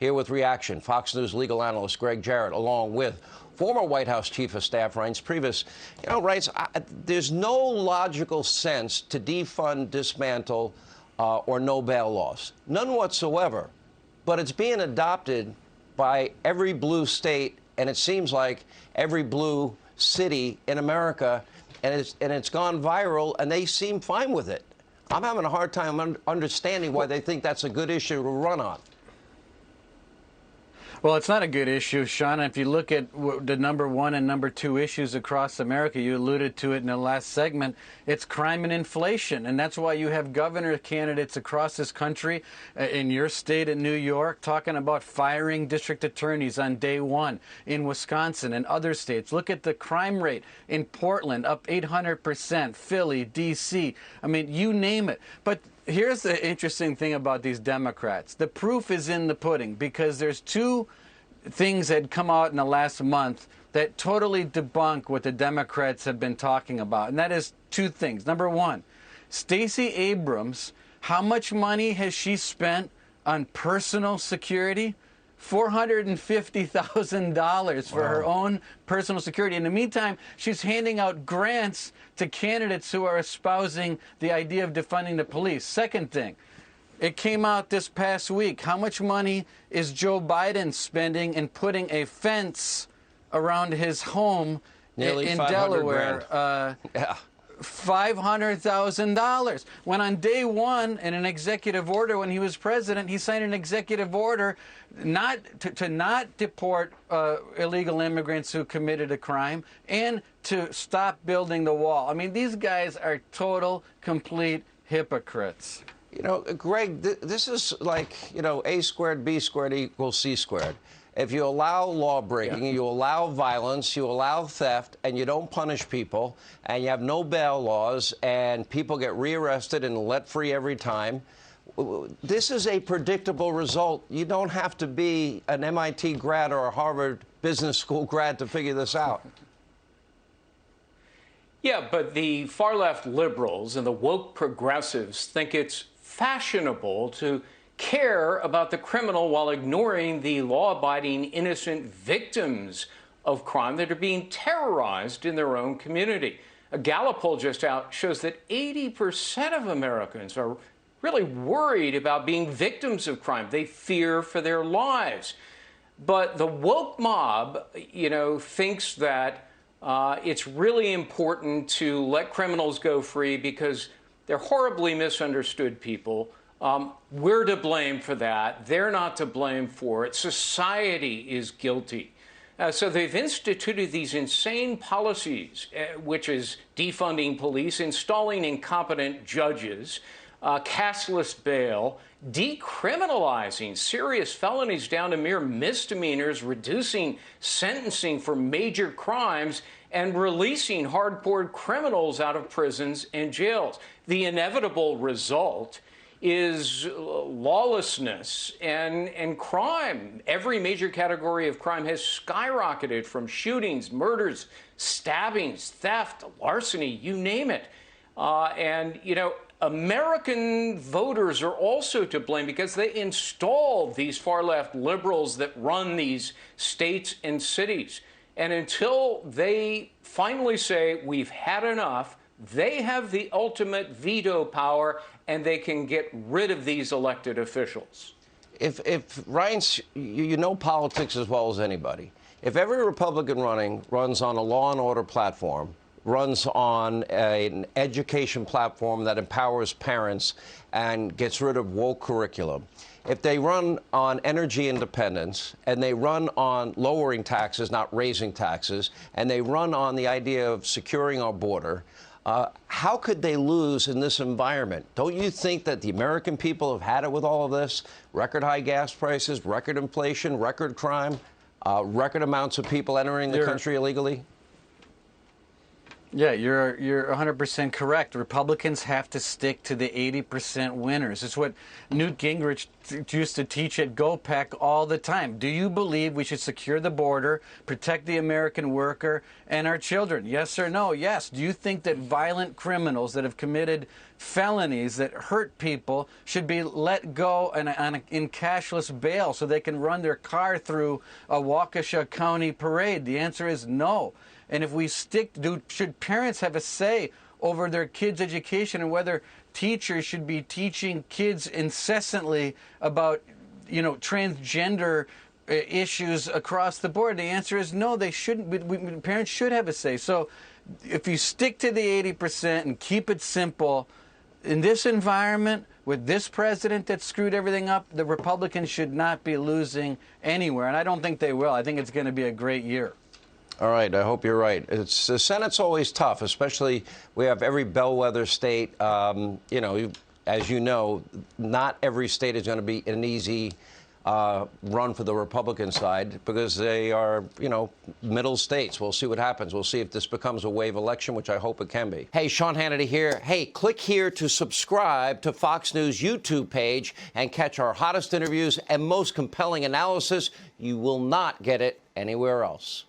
Here with reaction, Fox News legal analyst Greg Jarrett, along with former White House Chief of Staff Reince Priebus. You know, Reince, there's no logical sense to defund, dismantle, or no bail laws. None whatsoever. But it's being adopted by every blue state, and it seems like every blue city in America, and it's gone viral, and they seem fine with it. I'm having a hard time understanding why they think that's a good issue to run on. Well, it's not a good issue, Sean. If you look at the #1 and #2 issues across America, you alluded to it in the last segment, it's crime and inflation. And that's why you have governor candidates across this country, in your state in New York, talking about firing district attorneys on day one, in Wisconsin and other states. Look at the crime rate in Portland, up 800%, Philly, D.C. I mean, you name it. But here's the interesting thing about these Democrats. The proof is in the pudding, because there's two things that had come out in the last month that totally debunk what the Democrats have been talking about. And that is two things. Number one, Stacey Abrams, how much money has she spent on personal security? $450,000 for her own personal security. In the meantime, she's handing out grants to candidates who are espousing the idea of defunding the police. Second thing, it came out this past week. How much money is Joe Biden spending in putting a fence around his home in Delaware? Yeah. $500,000. When on day one, in an executive order, when he was president, he signed an executive order to not deport illegal immigrants who committed a crime and to stop building the wall. I mean, these guys are total, complete hypocrites. You know, Greg, this is like, you know, A squared, B squared equals C squared. If you allow law breaking, you allow violence, you allow theft, and you don't punish people, and you have no bail laws, and people get rearrested and let free every time, this is a predictable result. You don't have to be an MIT grad or a Harvard Business School grad to figure this out. Yeah, but the far-left liberals and the woke progressives think it's fashionable to care about the criminal while ignoring the law-abiding innocent victims of crime that are being terrorized in their own community. A Gallup poll just out shows that 80% of Americans are really worried about being victims of crime. They fear for their lives. But the woke mob, you know, thinks that it's really important to let criminals go free because they're horribly misunderstood people. We're to blame for that. They're not to blame for it. Society is guilty. So they've instituted these insane policies, which is defunding police, installing incompetent judges, cashless bail, decriminalizing serious felonies down to mere misdemeanors, reducing sentencing for major crimes, and releasing hardcore criminals out of prisons and jails. The inevitable result is lawlessness and crime. Every major category of crime has skyrocketed, from shootings, murders, stabbings, theft, larceny, you name it. And, you know, American voters are also to blame because they installed these far-left liberals that run these states and cities. And until they finally say, we've had enough, they have the ultimate veto power, and they can get rid of these elected officials. If Reince, you know politics as well as anybody. If every Republican running runs on a law and order platform, runs on an education platform that empowers parents and gets rid of woke curriculum, if they run on energy independence, and they run on lowering taxes, not raising taxes, and they run on the idea of securing our border, how could they lose in this environment? Don't you think that the American people have had it with all of this? Record high gas prices, record inflation, record crime, record amounts of people entering the country illegally? Yeah, you're 100% correct. Republicans have to stick to the 80% winners. It's what Newt Gingrich used to teach at GOPEC all the time. Do you believe we should secure the border, protect the American worker and our children? Yes or no? Yes. Do you think that violent criminals that have committed felonies that hurt people should be let go in cashless bail so they can run their car through a Waukesha County parade? The answer is no. And if we should parents have a say over their kids' education and whether teachers should be teaching kids incessantly about, transgender issues across the board? The answer is no, they shouldn't. Parents should have a say. So if you stick to the 80% and keep it simple, in this environment, with this president that screwed everything up, the Republicans should not be losing anywhere. And I don't think they will. I think it's going to be a great year. All right, I hope you're right. The Senate's always tough, especially we have every bellwether state. As you know, not every state is going to be an easy run for the Republican side because they are, middle states. We'll see what happens. We'll see if this becomes a wave election, which I hope it can be. Hey, Sean Hannity here. Hey, click here to subscribe to Fox News YouTube page and catch our hottest interviews and most compelling analysis. You will not get it anywhere else.